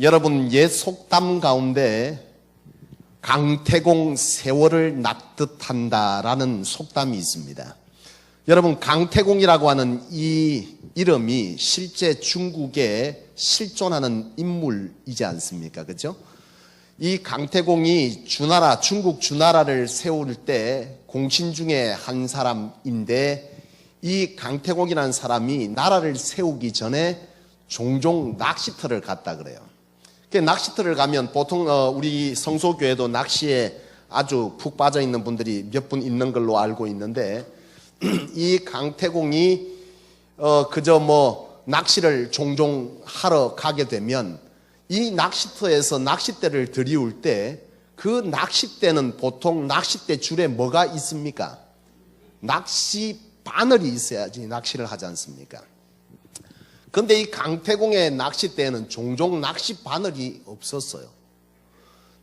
여러분, 옛 속담 가운데 강태공 세월을 낚듯한다라는 속담이 있습니다. 여러분, 강태공이라고 하는 이 이름이 실제 중국에 실존하는 인물이지 않습니까? 그죠? 이 강태공이 중국 주나라를 세울 때 공신 중에 한 사람인데, 이 강태공이라는 사람이 나라를 세우기 전에 종종 낚시터를 갔다 그래요. 낚시터를 가면 보통 우리 성소교회도 낚시에 아주 푹 빠져 있는 분들이 몇 분 있는 걸로 알고 있는데, 이 강태공이 그저 낚시를 종종 하러 가게 되면 이 낚시터에서 낚싯대를 들이울 때 그 낚싯대는 보통 낚싯대 줄에 뭐가 있습니까? 낚시 바늘이 있어야지 낚시를 하지 않습니까? 그런데 이 강태공의 낚싯대에는 종종 낚시 바늘이 없었어요.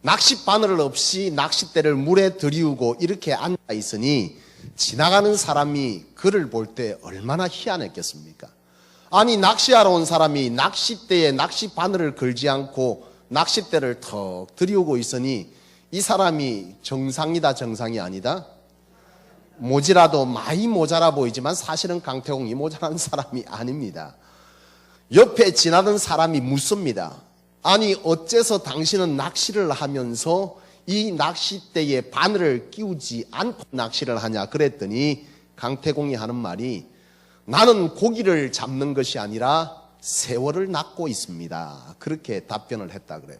낚시 바늘 없이 낚싯대를 물에 들이우고 이렇게 앉아 있으니 지나가는 사람이 그를 볼 때 얼마나 희한했겠습니까? 아니, 낚시하러 온 사람이 낚싯대에 낚시 바늘을 걸지 않고 낚싯대를 턱 들이우고 있으니 이 사람이 정상이다, 정상이 아니다? 모지라도 많이 모자라 보이지만 사실은 강태공이 모자란 사람이 아닙니다. 옆에 지나던 사람이 묻습니다. 아니, 어째서 당신은 낚시를 하면서 이 낚싯대에 바늘을 끼우지 않고 낚시를 하냐? 그랬더니 강태공이 하는 말이, 나는 고기를 잡는 것이 아니라 세월을 낚고 있습니다. 그렇게 답변을 했다 그래요.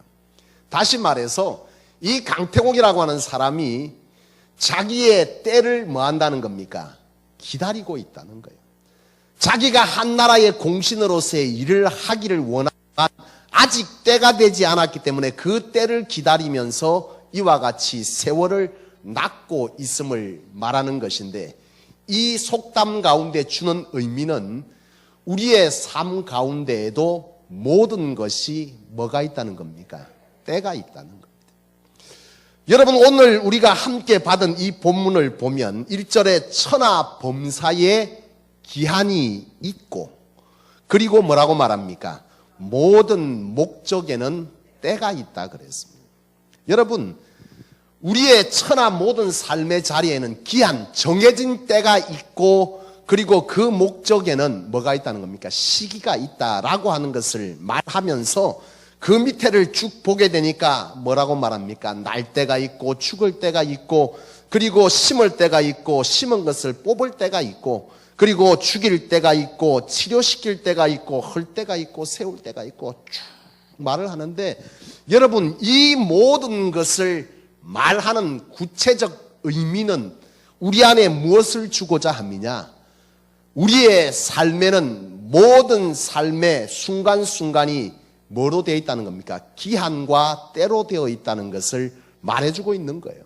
다시 말해서 이 강태공이라고 하는 사람이 자기의 때를 뭐 한다는 겁니까? 기다리고 있다는 거예요. 자기가 한 나라의 공신으로서의 일을 하기를 원하지만 아직 때가 되지 않았기 때문에 그 때를 기다리면서 이와 같이 세월을 낚고 있음을 말하는 것인데, 이 속담 가운데 주는 의미는 우리의 삶 가운데에도 모든 것이 뭐가 있다는 겁니까? 때가 있다는 겁니다. 여러분, 오늘 우리가 함께 받은 이 본문을 보면 1절에 천하 범사에 기한이 있고, 그리고 뭐라고 말합니까? 모든 목적에는 때가 있다 그랬습니다. 여러분, 우리의 천하 모든 삶의 자리에는 기한, 정해진 때가 있고, 그리고 그 목적에는 뭐가 있다는 겁니까? 시기가 있다라고 하는 것을 말하면서 그 밑에를 쭉 보게 되니까 뭐라고 말합니까? 날 때가 있고, 죽을 때가 있고, 그리고 심을 때가 있고, 심은 것을 뽑을 때가 있고, 그리고 죽일 때가 있고, 치료시킬 때가 있고, 헐 때가 있고, 세울 때가 있고, 쭉 말을 하는데, 여러분, 이 모든 것을 말하는 구체적 의미는 우리 안에 무엇을 주고자 함이냐? 우리의 삶에는 모든 삶의 순간순간이 뭐로 되어 있다는 겁니까? 기한과 때로 되어 있다는 것을 말해주고 있는 거예요.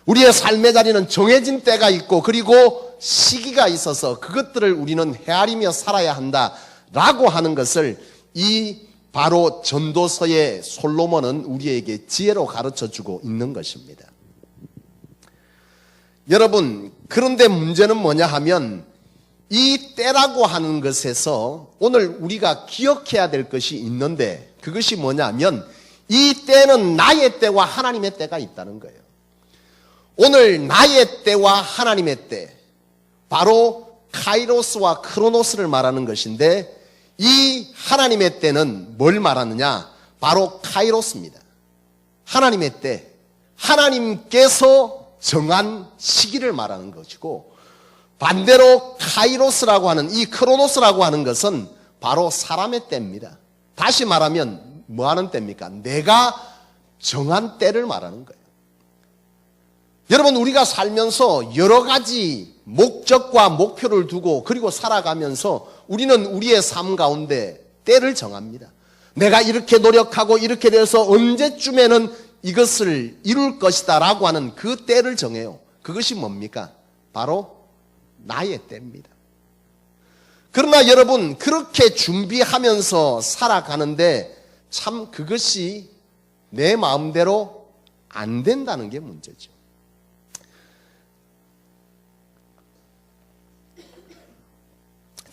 우리의 삶의 자리는 정해진 때가 있고, 그리고 시기가 있어서 그것들을 우리는 헤아리며 살아야 한다라고 하는 것을 이 바로 전도서의 솔로몬은 우리에게 지혜로 가르쳐주고 있는 것입니다. 여러분, 그런데 문제는 뭐냐 하면, 이 때라고 하는 것에서 오늘 우리가 기억해야 될 것이 있는데, 그것이 뭐냐면 이 때는 나의 때와 하나님의 때가 있다는 거예요. 오늘 나의 때와 하나님의 때, 바로 카이로스와 크로노스를 말하는 것인데, 이 하나님의 때는 뭘 말하느냐? 바로 카이로스입니다. 하나님의 때, 하나님께서 정한 시기를 말하는 것이고, 반대로 카이로스라고 하는, 이 크로노스라고 하는 것은 바로 사람의 때입니다. 다시 말하면 뭐 하는 때입니까? 내가 정한 때를 말하는 거예요. 여러분, 우리가 살면서 여러 가지 목적과 목표를 두고 그리고 살아가면서 우리는 우리의 삶 가운데 때를 정합니다. 내가 이렇게 노력하고 이렇게 돼서 언제쯤에는 이것을 이룰 것이다 라고 하는 그 때를 정해요. 그것이 뭡니까? 바로 나의 때입니다. 그러나 여러분, 그렇게 준비하면서 살아가는데 참 그것이 내 마음대로 안 된다는 게 문제죠.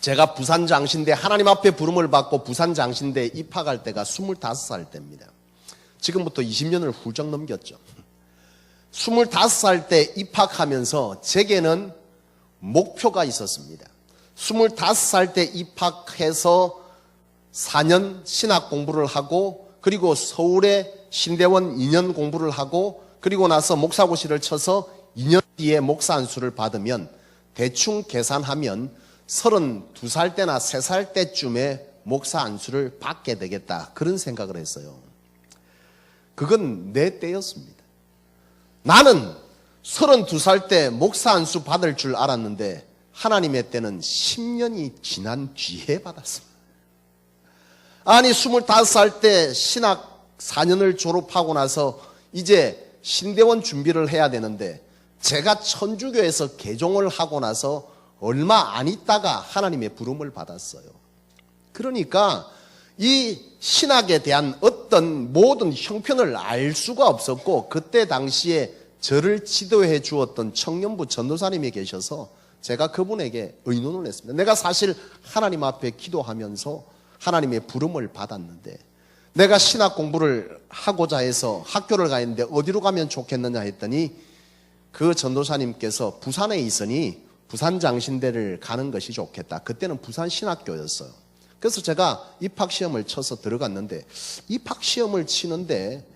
제가 부산장신대 하나님 앞에 부름을 받고 부산장신대에 입학할 때가 25살 때입니다. 지금부터 20년을 훌쩍 넘겼죠. 25살 때 입학하면서 제게는 목표가 있었습니다. 25살 때 입학해서 4년 신학 공부를 하고 그리고 서울의 신대원 2년 공부를 하고 그리고 나서 목사고시를 쳐서 2년 뒤에 목사 안수를 받으면 대충 계산하면 32살 때나 3살 때쯤에 목사 안수를 받게 되겠다. 그런 생각을 했어요. 그건 내 때였습니다. 나는 32살 때 목사 안수 받을 줄 알았는데 하나님의 때는 10년이 지난 뒤에 받았습니다. 아니 25살 때 신학 4년을 졸업하고 나서 이제 신대원 준비를 해야 되는데 제가 천주교에서 개종을 하고 나서 얼마 안 있다가 하나님의 부름을 받았어요. 그러니까 이 신학에 대한 어떤 모든 형편을 알 수가 없었고 그때 당시에 저를 지도해 주었던 청년부 전도사님이 계셔서 제가 그분에게 의논을 했습니다. 내가 사실 하나님 앞에 기도하면서 하나님의 부름을 받았는데 내가 신학 공부를 하고자 해서 학교를 가 있는데 어디로 가면 좋겠느냐 했더니 그 전도사님께서 부산에 있으니 부산장신대를 가는 것이 좋겠다. 그때는 부산신학교였어요. 그래서 제가 입학시험을 쳐서 들어갔는데 입학시험을 치는데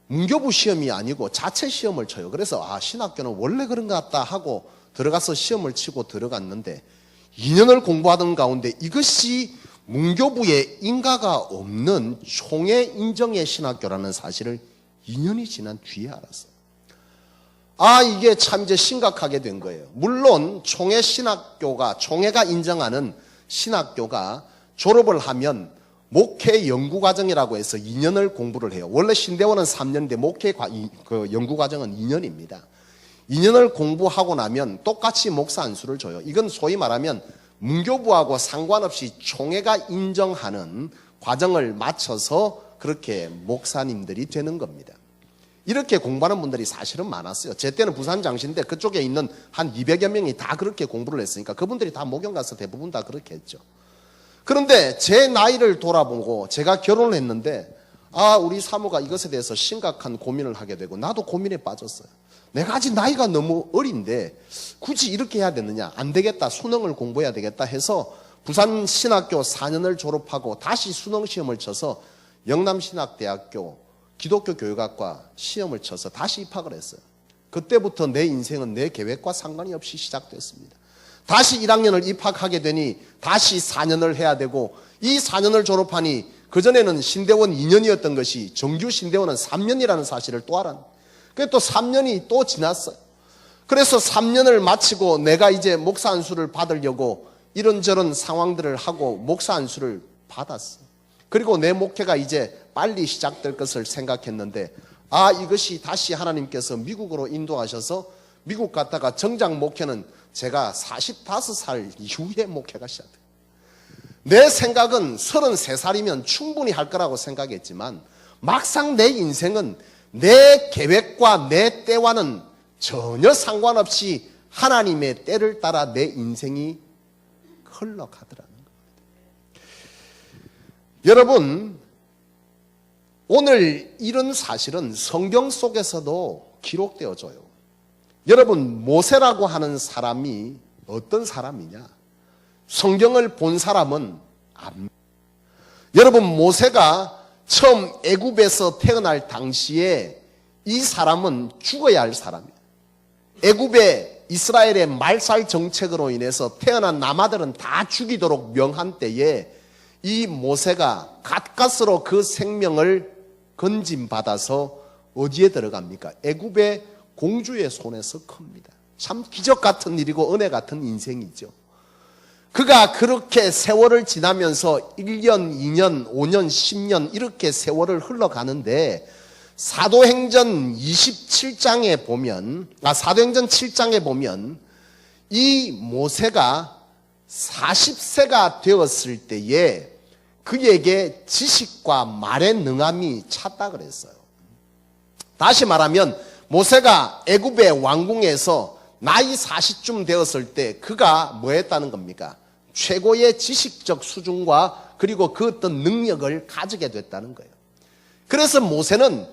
문교부 시험이 아니고 자체 시험을 쳐요. 그래서 신학교는 원래 그런 것 같다 하고 들어가서 시험을 치고 들어갔는데 2년을 공부하던 가운데 이것이 문교부에 인가가 없는 총회 인정의 신학교라는 사실을 2년이 지난 뒤에 알았어요. 이게 참 이제 심각하게 된 거예요. 물론 총회 신학교가 총회가 인정하는 신학교가 졸업을 하면 목회 연구과정이라고 해서 2년을 공부를 해요. 원래 신대원은 3년인데 목회 연구과정은 2년입니다. 2년을 공부하고 나면 똑같이 목사 안수를 줘요. 이건 소위 말하면 문교부하고 상관없이 총회가 인정하는 과정을 마쳐서 그렇게 목사님들이 되는 겁니다. 이렇게 공부하는 분들이 사실은 많았어요. 제 때는 부산장신대 그쪽에 있는 한 200여 명이 다 그렇게 공부를 했으니까 그분들이 다 목욕 가서 대부분 다 그렇게 했죠. 그런데 제 나이를 돌아보고 제가 결혼을 했는데 우리 사모가 이것에 대해서 심각한 고민을 하게 되고 나도 고민에 빠졌어요. 내가 아직 나이가 너무 어린데 굳이 이렇게 해야 되느냐, 안 되겠다, 수능을 공부해야 되겠다 해서 부산신학교 4년을 졸업하고 다시 수능시험을 쳐서 영남신학대학교 기독교 교육학과 시험을 쳐서 다시 입학을 했어요. 그때부터 내 인생은 내 계획과 상관이 없이 시작됐습니다. 다시 1학년을 입학하게 되니 다시 4년을 해야 되고 이 4년을 졸업하니 그전에는 신대원 2년이었던 것이 정규 신대원은 3년이라는 사실을 또 알았는데 그게 또 3년이 또 지났어요. 그래서 3년을 마치고 내가 이제 목사 안수를 받으려고 이런저런 상황들을 하고 목사 안수를 받았어. 그리고 내 목회가 이제 빨리 시작될 것을 생각했는데 이것이 다시 하나님께서 미국으로 인도하셔서 미국 갔다가 정작 목회는 제가 45살 이후에 목회가 시작돼요. 내 생각은 33살이면 충분히 할 거라고 생각했지만 막상 내 인생은 내 계획과 내 때와는 전혀 상관없이 하나님의 때를 따라 내 인생이 흘러가더라는 겁니다. 여러분, 오늘 이런 사실은 성경 속에서도 기록되어져요. 여러분, 모세라고 하는 사람이 어떤 사람이냐? 성경을 본 사람은 압니다. 여러분, 모세가 처음 애굽에서 태어날 당시에 이 사람은 죽어야 할 사람이에요. 애굽의 이스라엘의 말살 정책으로 인해서 태어난 남아들은 다 죽이도록 명한 때에 이 모세가 가까스로 그 생명을 건짐받아서 어디에 들어갑니까? 애굽의 공주의 손에서 큽니다. 참 기적 같은 일이고 은혜 같은 인생이죠. 그가 그렇게 세월을 지나면서 1년, 2년, 5년, 10년 이렇게 세월을 흘러가는데 사도행전 27장에 보면 사도행전 7장에 보면 이 모세가 40세가 되었을 때에 그에게 지식과 말의 능함이 찼다 그랬어요. 다시 말하면 모세가 애굽의 왕궁에서 나이 40쯤 되었을 때 그가 뭐 했다는 겁니까? 최고의 지식적 수준과 그리고 그 어떤 능력을 가지게 됐다는 거예요. 그래서 모세는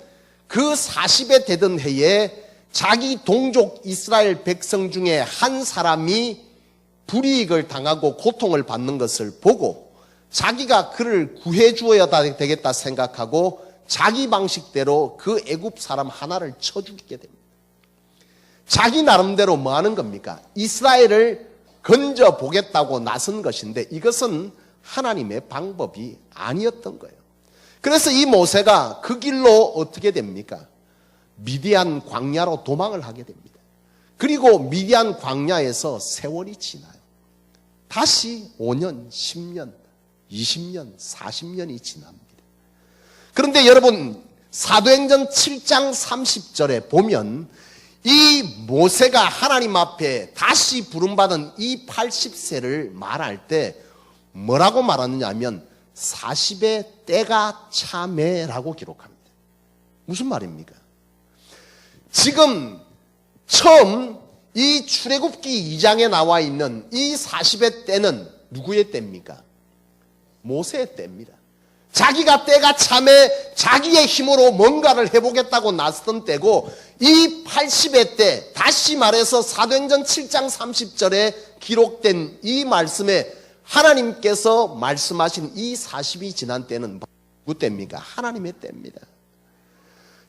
그 40에 되던 해에 자기 동족 이스라엘 백성 중에 한 사람이 불이익을 당하고 고통을 받는 것을 보고 자기가 그를 구해 주어야 되겠다 생각하고 자기 방식대로 그 애굽 사람 하나를 쳐 죽이게 됩니다. 자기 나름대로 뭐 하는 겁니까? 이스라엘을 건져 보겠다고 나선 것인데 이것은 하나님의 방법이 아니었던 거예요. 그래서 이 모세가 그 길로 어떻게 됩니까? 미디안 광야로 도망을 하게 됩니다. 그리고 미디안 광야에서 세월이 지나요. 다시 5년, 10년, 20년, 40년이 지납니다. 그런데 여러분 사도행전 7장 30절에 보면 이 모세가 하나님 앞에 다시 부름받은 이 80세를 말할 때 뭐라고 말하느냐 하면 40의 때가 차매라고 기록합니다. 무슨 말입니까? 지금 처음 이 출애굽기 2장에 나와 있는 이 40의 때는 누구의 때입니까? 모세의 때입니다. 자기가 때가 참에 자기의 힘으로 뭔가를 해보겠다고 나섰던 때고 이 80의 때, 다시 말해서 사도행전 7장 30절에 기록된 이 말씀에 하나님께서 말씀하신 이 40이 지난 때는 누구 때입니까? 하나님의 때입니다.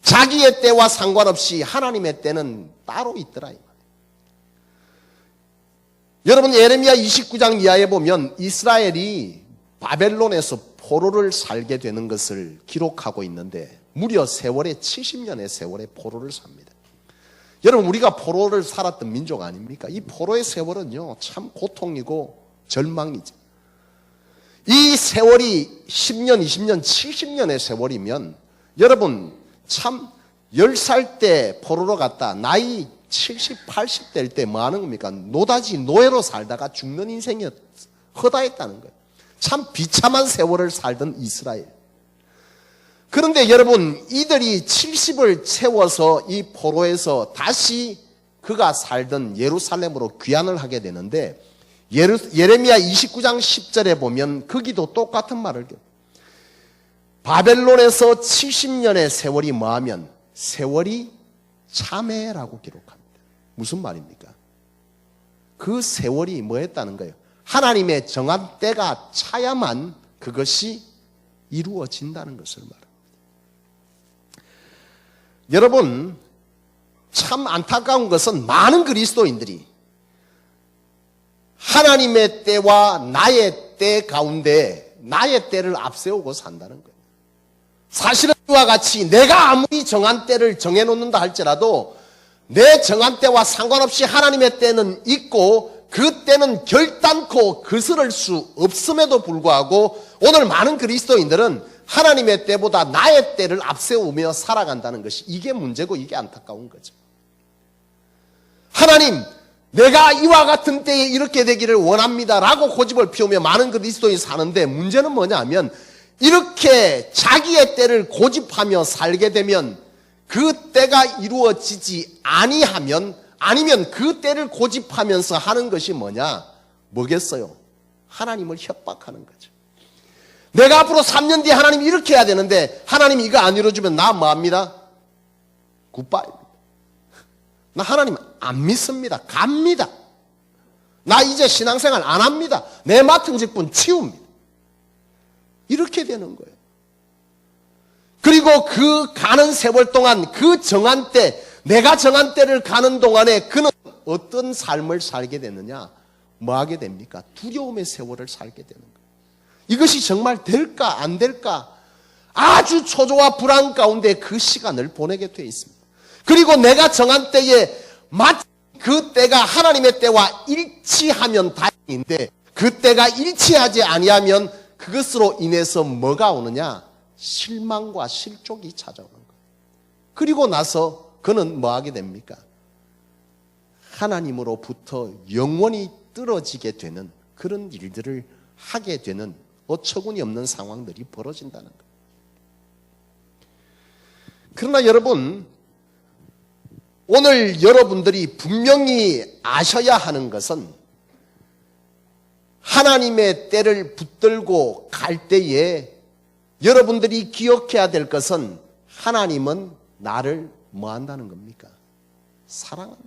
자기의 때와 상관없이 하나님의 때는 따로 있더라. 여러분 예레미야 29장 이하에 보면 이스라엘이 바벨론에서 포로를 살게 되는 것을 기록하고 있는데 무려 세월에 70년의 세월에 포로를 삽니다. 여러분 우리가 포로를 살았던 민족 아닙니까? 이 포로의 세월은요 참 고통이고 절망이죠. 이 세월이 10년, 20년, 70년의 세월이면 여러분 참 10살 때 포로로 갔다 나이 70, 80 될 때 뭐 하는 겁니까? 노다지 노예로 살다가 죽는 인생이 허다했다는 거예요. 참 비참한 세월을 살던 이스라엘. 그런데 여러분 이들이 70을 채워서 이 포로에서 다시 그가 살던 예루살렘으로 귀환을 하게 되는데 예레미야 29장 10절에 보면 거기도 똑같은 말을 해요. 바벨론에서 70년의 세월이 뭐하면 세월이 참회라고 기록합니다. 무슨 말입니까? 그 세월이 뭐였다는 거예요? 하나님의 정한 때가 차야만 그것이 이루어진다는 것을 말합니다. 여러분 참 안타까운 것은 많은 그리스도인들이 하나님의 때와 나의 때 가운데 나의 때를 앞세우고 산다는 거예요. 사실은 이와 같이 내가 아무리 정한 때를 정해놓는다 할지라도 내 정한 때와 상관없이 하나님의 때는 있고 그 때는 결단코 거스를 수 없음에도 불구하고 오늘 많은 그리스도인들은 하나님의 때보다 나의 때를 앞세우며 살아간다는 것이 이게 문제고 이게 안타까운 거죠. 하나님 내가 이와 같은 때에 이렇게 되기를 원합니다라고 고집을 피우며 많은 그리스도인이 사는데 문제는 뭐냐면 이렇게 자기의 때를 고집하며 살게 되면 그 때가 이루어지지 아니하면 아니면 그 때를 고집하면서 하는 것이 뭐겠어요? 하나님을 협박하는 거죠. 내가 앞으로 3년 뒤에 하나님 이렇게 해야 되는데 하나님 이거 안 이루어주면 나 뭐합니다? 굿바이입니다. 나 하나님 안 믿습니다. 갑니다. 나 이제 신앙생활 안 합니다. 내 맡은 직분 치웁니다. 이렇게 되는 거예요. 그리고 그 가는 세월 동안 그 정한 때 내가 정한 때를 가는 동안에 그는 어떤 삶을 살게 되느냐? 뭐 하게 됩니까? 두려움의 세월을 살게 되는 거예요. 이것이 정말 될까 안 될까? 아주 초조와 불안 가운데 그 시간을 보내게 되어 있습니다. 그리고 내가 정한 때에 마치 그 때가 하나님의 때와 일치하면 다행인데 그 때가 일치하지 아니하면 그것으로 인해서 뭐가 오느냐? 실망과 실족이 찾아오는 거예요. 그리고 나서 그는 뭐 하게 됩니까? 하나님으로부터 영원히 떨어지게 되는 그런 일들을 하게 되는 어처구니 없는 상황들이 벌어진다는 거예요. 그러나 여러분 오늘 여러분들이 분명히 아셔야 하는 것은 하나님의 때를 붙들고 갈 때에 여러분들이 기억해야 될 것은 하나님은 나를 뭐 한다는 겁니까? 사랑한다.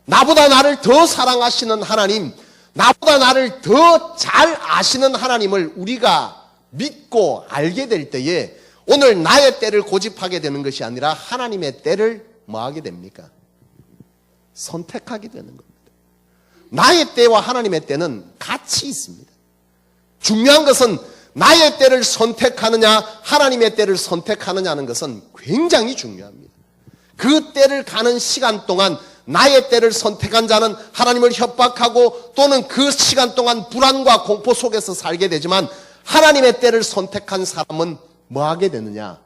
나보다 나를 더 사랑하시는 하나님, 나보다 나를 더 잘 아시는 하나님을 우리가 믿고 알게 될 때에 오늘 나의 때를 고집하게 되는 것이 아니라 하나님의 때를 뭐 하게 됩니까? 선택하게 되는 겁니다. 나의 때와 하나님의 때는 같이 있습니다. 중요한 것은 나의 때를 선택하느냐 하나님의 때를 선택하느냐는 것은 굉장히 중요합니다. 그 때를 가는 시간 동안 나의 때를 선택한 자는 하나님을 협박하고 또는 그 시간 동안 불안과 공포 속에서 살게 되지만 하나님의 때를 선택한 사람은 뭐 하게 되느냐?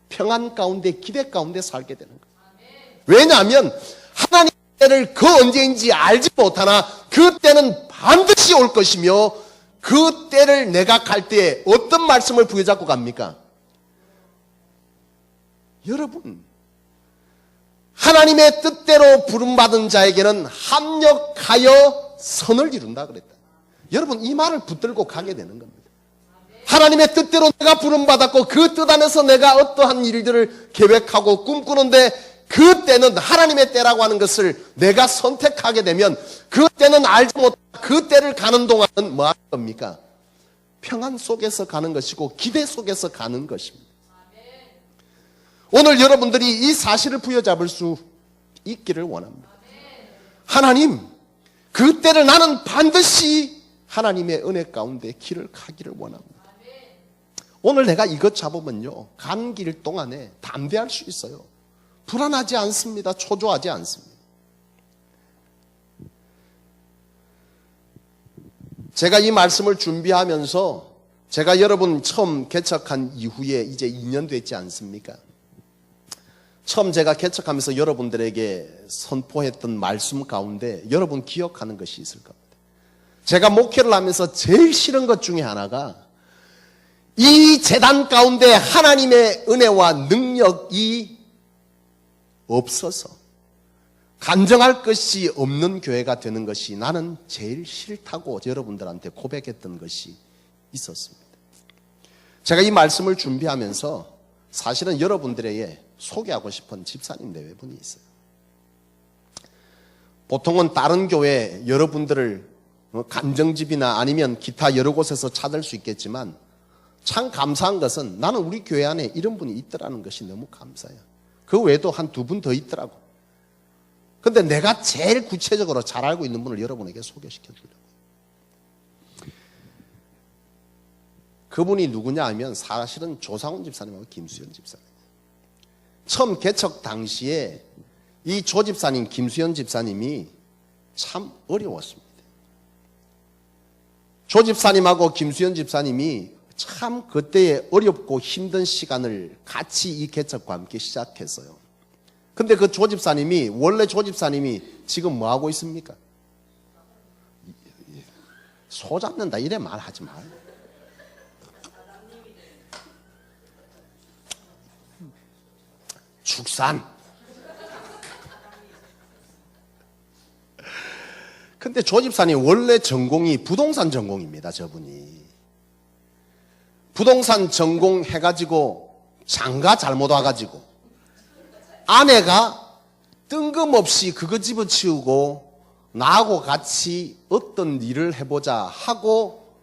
평안 가운데 기대 가운데 살게 되는 거예요. 왜냐하면 하나님의 때를 그 언제인지 알지 못하나 그 때는 반드시 올 것이며 그 때를 내가 갈 때에 어떤 말씀을 부여잡고 갑니까? 여러분, 하나님의 뜻대로 부름받은 자에게는 합력하여 선을 이룬다 그랬다. 여러분, 이 말을 붙들고 가게 되는 겁니다. 하나님의 뜻대로 내가 부름받았고 그 뜻 안에서 내가 어떠한 일들을 계획하고 꿈꾸는데 그 때는 하나님의 때라고 하는 것을 내가 선택하게 되면 그 때는 알지 못한 그 때를 가는 동안은 뭐 하는 겁니까? 평안 속에서 가는 것이고 기대 속에서 가는 것입니다. 오늘 여러분들이 이 사실을 부여잡을 수 있기를 원합니다. 하나님, 그 때를 나는 반드시 하나님의 은혜 가운데 길을 가기를 원합니다. 오늘 내가 이것 잡으면요, 간 길 동안에 담대할 수 있어요. 불안하지 않습니다. 초조하지 않습니다. 제가 이 말씀을 준비하면서 제가 여러분 처음 개척한 이후에 이제 2년 됐지 않습니까? 처음 제가 개척하면서 여러분들에게 선포했던 말씀 가운데 여러분 기억하는 것이 있을 겁니다. 제가 목회를 하면서 제일 싫은 것 중에 하나가 이 재단 가운데 하나님의 은혜와 능력이 없어서 간증할 것이 없는 교회가 되는 것이 나는 제일 싫다고 여러분들한테 고백했던 것이 있었습니다. 제가 이 말씀을 준비하면서 사실은 여러분들에게 소개하고 싶은 집사님 네분이 있어요. 보통은 다른 교회 여러분들을 간정집이나 아니면 기타 여러 곳에서 찾을 수 있겠지만 참 감사한 것은 나는 우리 교회 안에 이런 분이 있더라는 것이 너무 감사해요. 그 외에도 한 두 분 더 있더라고. 근데 내가 제일 구체적으로 잘 알고 있는 분을 여러분에게 소개시켜 주려고. 그분이 누구냐 하면 사실은 조상훈 집사님하고 김수현 집사님. 처음 개척 당시에 이 조 집사님, 김수현 집사님이 참 어려웠습니다. 조 집사님하고 김수현 집사님이 참 그때의 어렵고 힘든 시간을 같이 이 개척과 함께 시작했어요. 근데 그 조 집사님이, 원래 조 집사님이 지금 뭐 하고 있습니까? 소 잡는다 이래 말하지 마. 축산. 근데 조 집사님 원래 전공이 부동산 전공입니다. 저분이 부동산 전공 해가지고 장가 잘못 와가지고 아내가 뜬금없이 그거 집어치우고 나하고 같이 어떤 일을 해보자 하고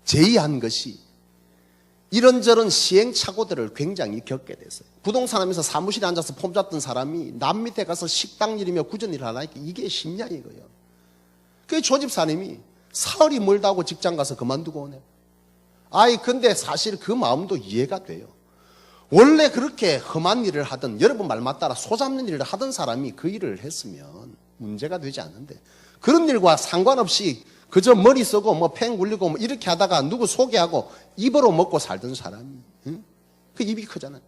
제의한 것이 이런저런 시행착오들을 굉장히 겪게 됐어요. 부동산 하면서 사무실에 앉아서 폼 잡던 사람이 남 밑에 가서 식당 일이며 구전 일을 하니까 이게 쉽냐 이거예요. 그래서 조 집사님이 사흘이 멀다고 직장 가서 그만두고 오네. 아이 근데 사실 그 마음도 이해가 돼요. 원래 그렇게 험한 일을 하던, 여러분 말 맞따라 소 잡는 일을 하던 사람이 그 일을 했으면 문제가 되지 않는데 그런 일과 상관없이 그저 머리 쓰고 뭐 팽 굴리고 뭐 이렇게 하다가 누구 소개하고 입으로 먹고 살던 사람이, 응? 그 입이 크잖아요.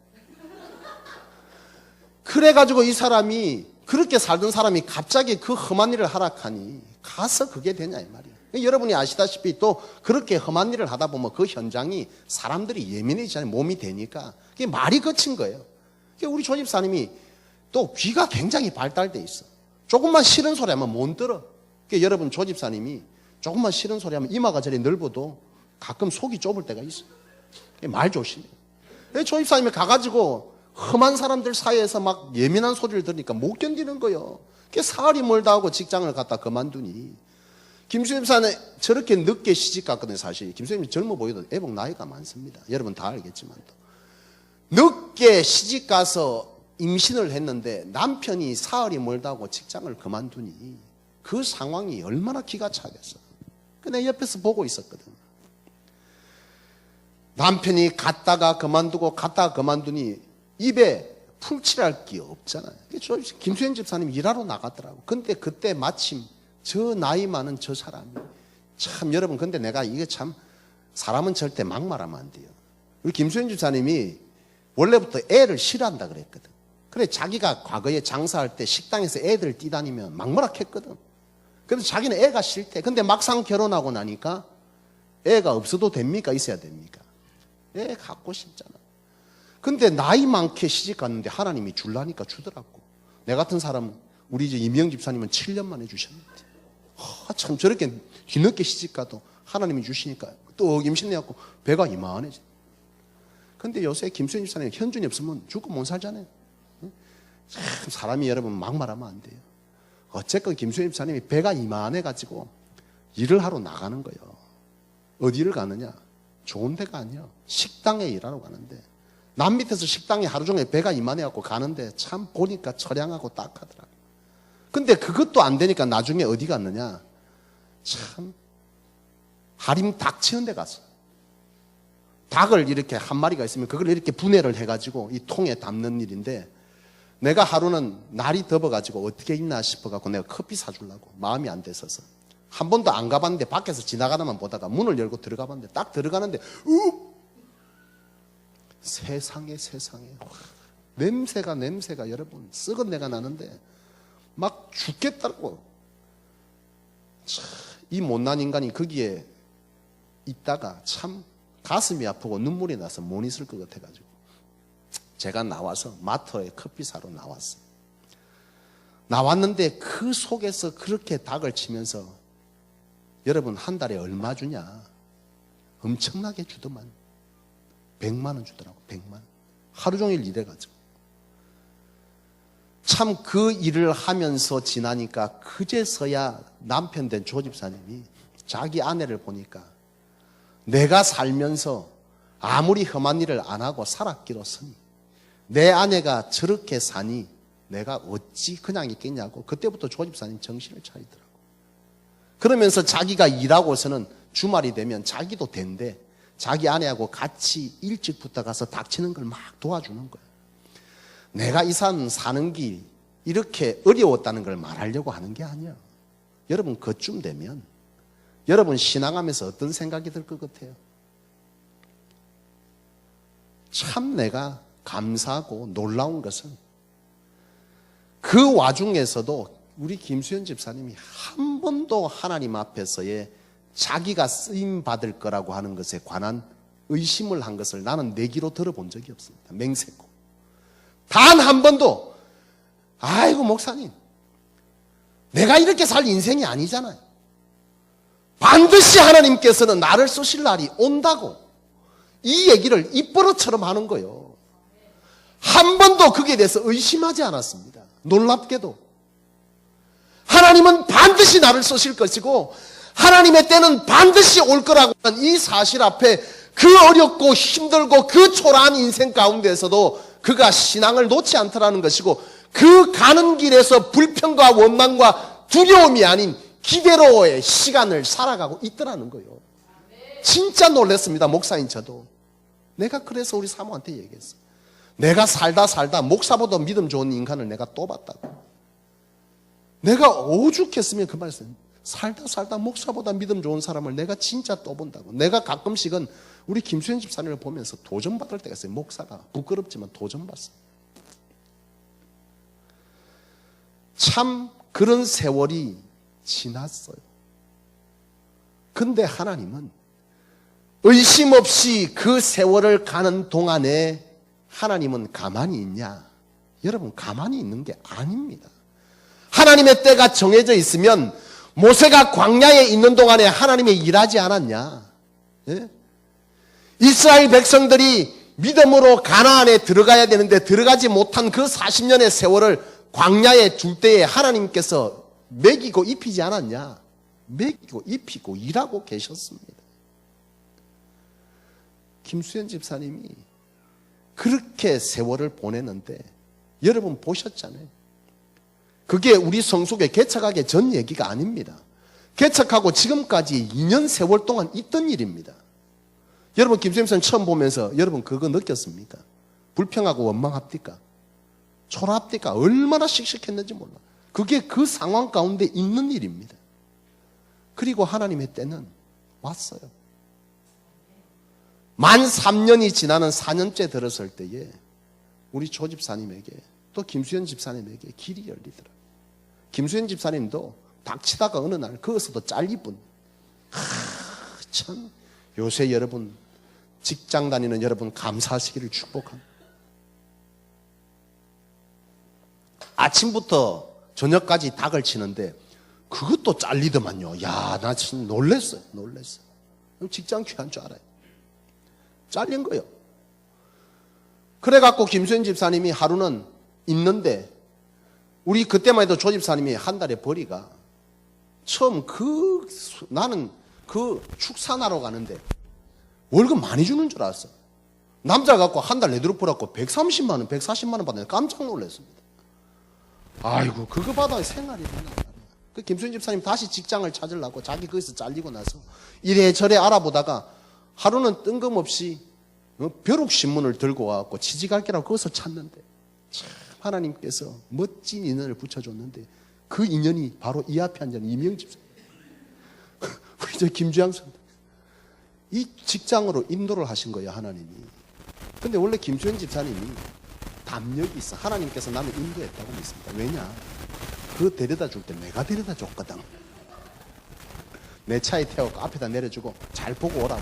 그래가지고 이 사람이, 그렇게 살던 사람이 갑자기 그 험한 일을 하락하니 가서 그게 되냐 이 말이에요. 여러분이 아시다시피 또 그렇게 험한 일을 하다 보면 그 현장이 사람들이 예민해지잖아요. 몸이 되니까 그게 말이 거친 거예요. 우리 조 집사님이 또 귀가 굉장히 발달돼 있어. 조금만 싫은 소리 하면 못 들어. 여러분 조 집사님이 조금만 싫은 소리 하면 이마가 저리 넓어도 가끔 속이 좁을 때가 있어요. 말 조심해. 조집사님이 가가지고 험한 사람들 사이에서 막 예민한 소리를 들으니까 못 견디는 거예요. 그게 사흘이 멀다 하고 직장을 갖다 그만두니. 김수현 집사는 저렇게 늦게 시집 갔거든요. 사실 김수현이 젊어 보여도 애복 나이가 많습니다. 여러분 다 알겠지만 늦게 시집 가서 임신을 했는데 남편이 사흘이 멀다고 직장을 그만두니 그 상황이 얼마나 기가 차겠어. 내 옆에서 보고 있었거든. 남편이 갔다가 그만두고 갔다가 그만두니 입에 풀칠할 게 없잖아요. 김수현 집사님 일하러 나갔더라고. 근데 그때 마침 저 나이 많은 저 사람이 참 여러분 근데 내가 이게 참 사람은 절대 막말하면 안 돼요. 우리 김수현 집사님이 원래부터 애를 싫어한다 그랬거든. 그래 자기가 과거에 장사할 때 식당에서 애들 뛰다니면 막무락했거든. 그래서 자기는 애가 싫대. 근데 막상 결혼하고 나니까 애가 없어도 됩니까? 있어야 됩니까? 애 갖고 싶잖아. 근데 나이 많게 시집 갔는데 하나님이 줄라니까 주더라고. 내 같은 사람 우리 이제 이명 집사님은 7년 만에 주셨는데 참 저렇게 뒤늦게 시집 가도 하나님이 주시니까 또 임신해갖고 배가 이만해져. 근데 요새 김수현 집사님 현준이 없으면 죽고 못 살잖아요. 참 사람이 여러분 막말하면 안 돼요. 어쨌건 김수현 집사님이 배가 이만해가지고 일을 하러 나가는 거예요. 어디를 가느냐? 좋은 데가 아니야. 식당에 일하러 가는데 남 밑에서 식당에 하루 종일 배가 이만해갖고 가는데 참 보니까 처량하고 딱하더라. 근데 그것도 안 되니까 나중에 어디 갔느냐? 참 하림 닭 치는 데 갔어. 닭을 이렇게 한 마리가 있으면 그걸 이렇게 분해를 해가지고 이 통에 담는 일인데 내가 하루는 날이 덥어가지고 어떻게 있나 싶어갖고 내가 커피 사주려고 마음이 안 됐어서 한 번도 안 가봤는데 밖에서 지나가다만 보다가 문을 열고 들어가 봤는데 딱 들어가는데 세상에 냄새가 여러분 썩은 내가 나는데 막 죽겠다고. 이 못난 인간이 거기에 있다가 참 가슴이 아프고 눈물이 나서 못 있을 것 같아가지고 제가 나와서 마트에 커피 사러 나왔는데 그 속에서 그렇게 닭을 치면서 여러분 한 달에 얼마 주냐? 엄청나게 주더만 100만 원 주더라고. 100만 원. 하루 종일 일해가지고 참 그 일을 하면서 지나니까 그제서야 남편 된 조 집사님이 자기 아내를 보니까 내가 살면서 아무리 험한 일을 안 하고 살았기로서니 내 아내가 저렇게 사니 내가 어찌 그냥 있겠냐고 그때부터 조 집사님 정신을 차리더라고. 그러면서 자기가 일하고서는 주말이 되면 자기도 된대. 자기 아내하고 같이 일찍부터 가서 닥치는 걸 막 도와주는 거야. 내가 이 산 사는 게 이렇게 어려웠다는 걸 말하려고 하는 게 아니야. 여러분 그쯤 되면 여러분 신앙하면서 어떤 생각이 들 것 같아요? 참 내가 감사하고 놀라운 것은 그 와중에서도 우리 김수현 집사님이 한 번도 하나님 앞에서의 자기가 쓰임 받을 거라고 하는 것에 관한 의심을 한 것을 나는 내 귀로 들어본 적이 없습니다. 맹세코. 단 한 번도 아이고 목사님 내가 이렇게 살 인생이 아니잖아요. 반드시 하나님께서는 나를 쓰실 날이 온다고 이 얘기를 입버릇처럼 하는 거예요. 한 번도 거기에 대해서 의심하지 않았습니다. 놀랍게도 하나님은 반드시 나를 쓰실 것이고 하나님의 때는 반드시 올 거라고 하는 이 사실 앞에 그 어렵고 힘들고 그 초라한 인생 가운데서도 그가 신앙을 놓지 않더라는 것이고 그 가는 길에서 불평과 원망과 두려움이 아닌 기대로의 시간을 살아가고 있더라는 거예요. 진짜 놀랐습니다. 목사인 저도. 내가 그래서 우리 사모한테 얘기했어. 내가 살다 목사보다 믿음 좋은 인간을 내가 또 봤다고. 내가 오죽했으면 그 말씀. 살다 목사보다 믿음 좋은 사람을 내가 진짜 또 본다고. 내가 가끔씩은 우리 김수현 집사님을 보면서 도전받을 때가 있어요. 목사가 부끄럽지만 도전받았어요. 참 그런 세월이 지났어요. 근데 하나님은 의심 없이 그 세월을 가는 동안에 하나님은 가만히 있냐? 여러분 가만히 있는 게 아닙니다. 하나님의 때가 정해져 있으면 모세가 광야에 있는 동안에 하나님이 일하지 않았냐? 예? 이스라엘 백성들이 믿음으로 가나안에 들어가야 되는데 들어가지 못한 그 40년의 세월을 광야에 둘 때에 하나님께서 먹이고 입히지 않았냐? 먹이고 입히고 일하고 계셨습니다. 김수현 집사님이 그렇게 세월을 보내는데 여러분 보셨잖아요. 그게 우리 성속에 개척하기 전 얘기가 아닙니다. 개척하고 지금까지 2년 세월 동안 있던 일입니다. 여러분 김수현 집사님 처음 보면서 여러분 그거 느꼈습니까? 불평하고 원망합니까? 초라합니까? 얼마나 씩씩했는지 몰라. 그게 그 상황 가운데 있는 일입니다. 그리고 하나님의 때는 왔어요. 만 3년이 지나는 4년째 들었을 때에 우리 조 집사님에게 또 김수현 집사님에게 길이 열리더라. 김수현 집사님도 닥치다가 어느 날 거기서도 잘리분. 참 요새 여러분 직장 다니는 여러분 감사하시기를 축복합니다. 아침부터 저녁까지 닭을 치는데 그것도 잘리더만요. 야, 나 진짜 놀랬어요. 직장 귀한 줄 알아요. 잘린 거예요. 그래갖고 김수현 집사님이 하루는 있는데 우리 그때만 해도 조 집사님이 한 달에 벌이가 처음 나는 그 축산하러 가는데 월급 많이 주는 줄 알았어. 남자 갖고 한 달 내도록 벌었고 130만 원, 140만 원 받는데 깜짝 놀랐습니다. 아이고 그거 받아야 생활이 되나 말이야. 그 김수현 집사님 다시 직장을 찾으려고 자기 거기서 잘리고 나서 이래저래 알아보다가 하루는 뜬금없이 벼룩신문을 들고 와갖고 취직할 기라고 거기서 찾는데 참 하나님께서 멋진 인연을 붙여줬는데 그 인연이 바로 이 앞에 앉은 이명 집사님. 우리 저 김주양 선생. 이 직장으로 인도를 하신 거예요 하나님이. 근데 원래 김수현 집사님이 담력이 있어. 하나님께서 나를 인도했다고 믿습니다. 왜냐? 그 데려다 줄 때 내가 데려다 줬거든. 내 차에 태우고 앞에다 내려주고 잘 보고 오라고.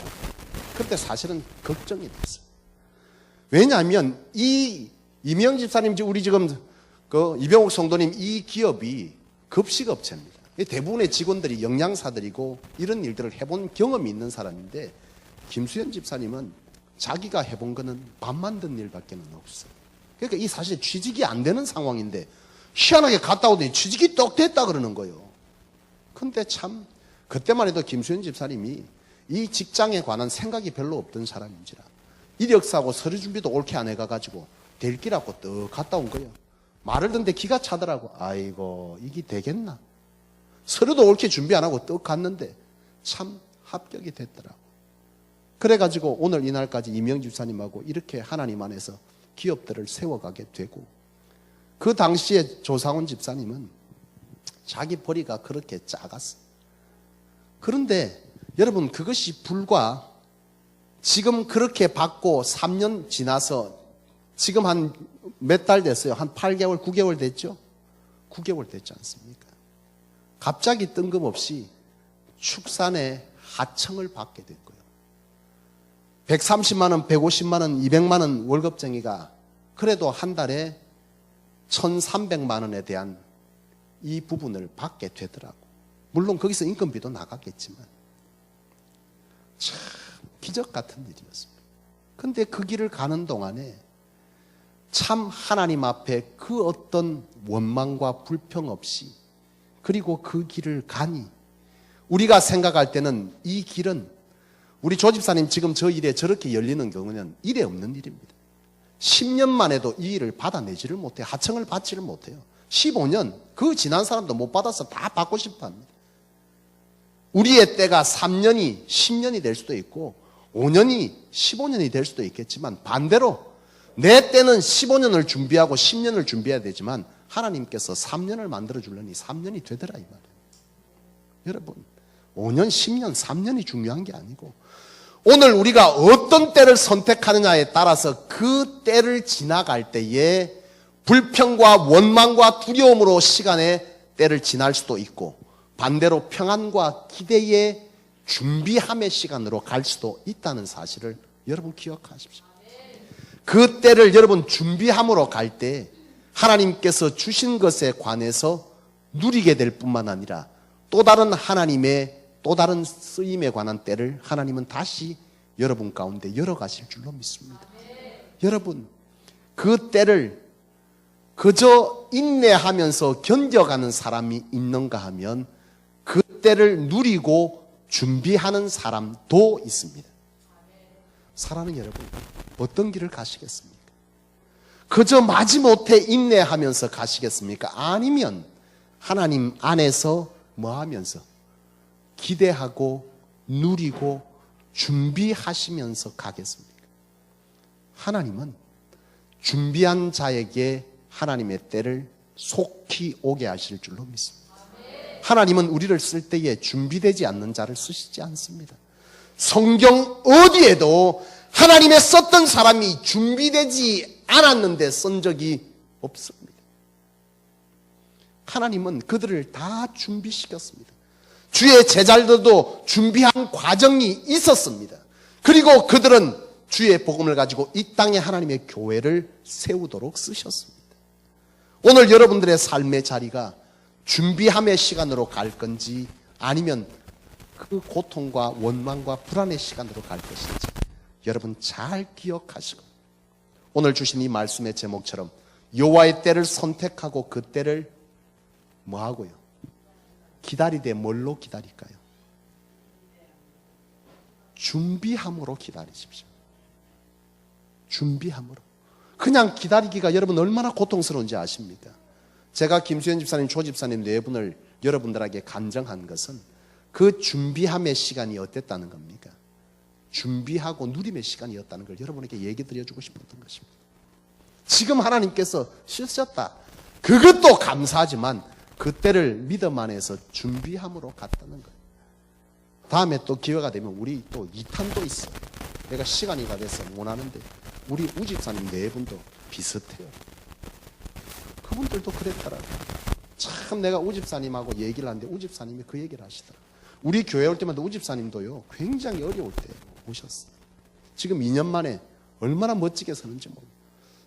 그때 사실은 걱정이 됐어요. 왜냐하면 이 이명 집사님, 우리 지금 그 이병옥 성도님 이 기업이 급식업체입니다. 대부분의 직원들이 영양사들이고 이런 일들을 해본 경험이 있는 사람인데 김수현 집사님은 자기가 해본 거는 밥 만든 일밖에 없어요. 그러니까 이 사실 취직이 안 되는 상황인데 희한하게 갔다 오더니 취직이 떡 됐다 그러는 거예요. 근데 참 그때만 해도 김수현 집사님이 이 직장에 관한 생각이 별로 없던 사람인지라 이력서하고 서류 준비도 옳게 안 해가가지고 될 기라고 떡 갔다 온 거예요. 말을 듣는데 기가 차더라고. 아이고 이게 되겠나. 서류도 옳게 준비 안 하고 떡 갔는데 참 합격이 됐더라고. 그래가지고 오늘 이날까지 이명 집사님하고 이렇게 하나님 안에서 기업들을 세워가게 되고, 그 당시에 조상훈 집사님은 자기 벌이가 그렇게 작았어. 그런데 여러분 그것이 불과 지금 그렇게 받고 3년 지나서 지금 한 몇 달 됐어요. 한 8개월, 9개월 됐죠? 9개월 됐지 않습니까? 갑자기 뜬금없이 축산의 하청을 받게 된 거예요. 130만 원, 150만 원, 200만 원 월급쟁이가 그래도 한 달에 1,300만 원에 대한 이 부분을 받게 되더라고. 물론 거기서 인건비도 나갔겠지만 참 기적 같은 일이었습니다. 근데 그 길을 가는 동안에 참 하나님 앞에 그 어떤 원망과 불평 없이, 그리고 그 길을 가니 우리가 생각할 때는 이 길은 우리 조 집사님 지금 저 일에 저렇게 열리는 경우는 일에 없는 일입니다. 10년만 해도 이 일을 받아내지를 못해요. 하청을 받지를 못해요. 15년 그 지난 사람도 못 받아서 다 받고 싶어 합니다. 우리의 때가 3년이 10년이 될 수도 있고 5년이 15년이 될 수도 있겠지만, 반대로 내 때는 15년을 준비하고 10년을 준비해야 되지만 하나님께서 3년을 만들어 주려니 3년이 되더라 이 말이에요. 여러분 5년, 10년, 3년이 중요한 게 아니고 오늘 우리가 어떤 때를 선택하느냐에 따라서 그 때를 지나갈 때에 불평과 원망과 두려움으로 시간의 때를 지날 수도 있고, 반대로 평안과 기대의 준비함의 시간으로 갈 수도 있다는 사실을 여러분 기억하십시오. 그 때를 여러분 준비함으로 갈 때 하나님께서 주신 것에 관해서 누리게 될 뿐만 아니라 또 다른 하나님의 또 다른 쓰임에 관한 때를 하나님은 다시 여러분 가운데 열어가실 줄로 믿습니다. 여러분, 그 때를 그저 인내하면서 견뎌가는 사람이 있는가 하면 그 때를 누리고 준비하는 사람도 있습니다. 사랑하는 여러분, 어떤 길을 가시겠습니까? 그저 마지못해 인내하면서 가시겠습니까? 아니면 하나님 안에서 뭐 하면서 기대하고 누리고 준비하시면서 가겠습니까? 하나님은 준비한 자에게 하나님의 때를 속히 오게 하실 줄로 믿습니다. 하나님은 우리를 쓸 때에 준비되지 않는 자를 쓰시지 않습니다. 성경 어디에도 하나님의 썼던 사람이 준비되지 않았는데 쓴 적이 없습니다. 하나님은 그들을 다 준비시켰습니다. 주의 제자들도 준비한 과정이 있었습니다. 그리고 그들은 주의 복음을 가지고 이 땅에 하나님의 교회를 세우도록 쓰셨습니다. 오늘 여러분들의 삶의 자리가 준비함의 시간으로 갈 건지 아니면 그 고통과 원망과 불안의 시간으로 갈 것인지 여러분 잘 기억하시고 오늘 주신 이 말씀의 제목처럼 여호와의 때를 선택하고 그 때를 뭐 하고요? 기다리되 뭘로 기다릴까요? 준비함으로 기다리십시오. 준비함으로. 그냥 기다리기가 여러분 얼마나 고통스러운지 아십니까? 제가 김수현 집사님, 조 집사님 네 분을 여러분들에게 간증한 것은 그 준비함의 시간이 어땠다는 겁니까? 준비하고 누림의 시간이었다는 걸 여러분에게 얘기 드려주고 싶었던 것입니다. 지금 하나님께서 쓰셨다. 그것도 감사하지만 그때를 믿음 안에서 준비함으로 갔다는 거예요. 다음에 또 기회가 되면 우리 또 2탄도 있어요. 내가 시간이 다 돼서 못 하는데 우리 우집사님 네 분도 비슷해요. 그분들도 그랬더라고요. 참 내가 우집사님하고 얘기를 하는데 우집사님이 그 얘기를 하시더라고요. 우리 교회 올 때마다 우집사님도요 굉장히 어려울 때 오셨어요. 지금 2년 만에 얼마나 멋지게 사는지 모르겠어요.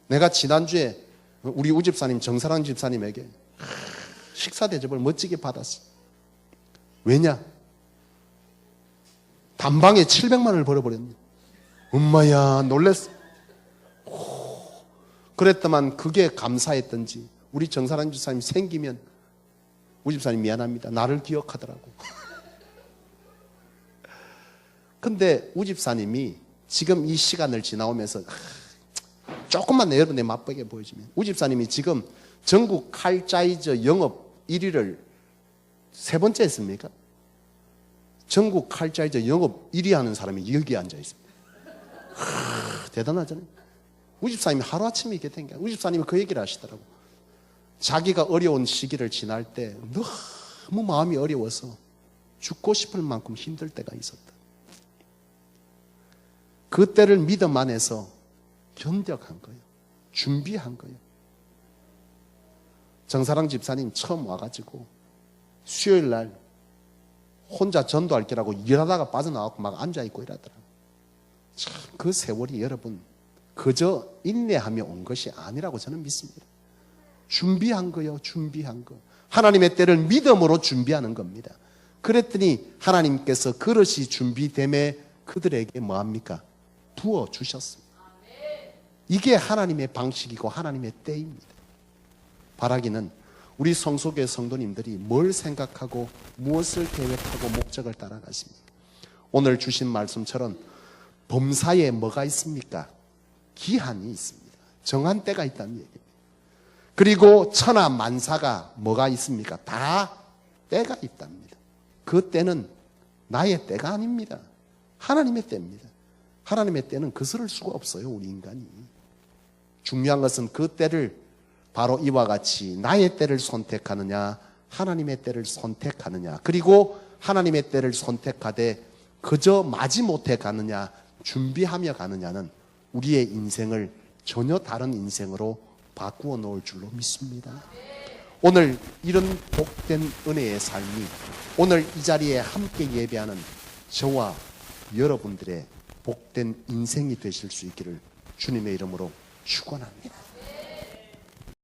내가 지난주에 우리 우집사님 정사랑 집사님에게 식사 대접을 멋지게 받았어요. 왜냐? 단방에 700만 원을 벌어버렸네. 엄마야 놀랬어. 그랬더만 그게 감사했던지 우리 정사랑 집사님 생기면 우리 집사님 미안합니다. 나를 기억하더라고. 근데 우집사님이 지금 이 시간을 지나오면서 조금만 여러분의 맛보게 보여주면 우집사님이 지금 전국 칼자이저 영업 1위를 세 번째 했습니까? 전국 칼자이저 영업 1위 하는 사람이 여기 앉아 있습니다. 대단하잖아요. 우집사님이 하루아침에 이렇게 된 거야. 우집사님이 그 얘기를 하시더라고. 자기가 어려운 시기를 지날 때 너무 마음이 어려워서 죽고 싶을 만큼 힘들 때가 있었다. 그때를 믿음 안에서 견뎌간 거예요. 준비한 거예요. 정사랑 집사님 처음 와가지고 수요일 날 혼자 전도할 기라고 일하다가 빠져나와서 막 앉아있고 이러더라고요. 참 그 세월이 여러분 그저 인내하며 온 것이 아니라고 저는 믿습니다. 준비한 거요. 준비한 거. 하나님의 때를 믿음으로 준비하는 겁니다. 그랬더니 하나님께서 그릇이 준비됨에 그들에게 뭐합니까? 부어주셨습니다. 이게 하나님의 방식이고 하나님의 때입니다. 바라기는 우리 성소교회 성도님들이 뭘 생각하고 무엇을 계획하고 목적을 따라가십니까? 오늘 주신 말씀처럼 범사에 뭐가 있습니까? 기한이 있습니다. 정한 때가 있다는 얘기입니다. 그리고 천하 만사가 뭐가 있습니까? 다 때가 있답니다. 그 때는 나의 때가 아닙니다. 하나님의 때입니다. 하나님의 때는 거스를 수가 없어요. 우리 인간이. 중요한 것은 그 때를 바로 이와 같이 나의 때를 선택하느냐 하나님의 때를 선택하느냐 그리고 하나님의 때를 선택하되 그저 마지못해 가느냐 준비하며 가느냐는 우리의 인생을 전혀 다른 인생으로 바꾸어 놓을 줄로 믿습니다. 오늘 이런 복된 은혜의 삶이 오늘 이 자리에 함께 예배하는 저와 여러분들의 복된 인생이 되실 수 있기를 주님의 이름으로 축원합니다.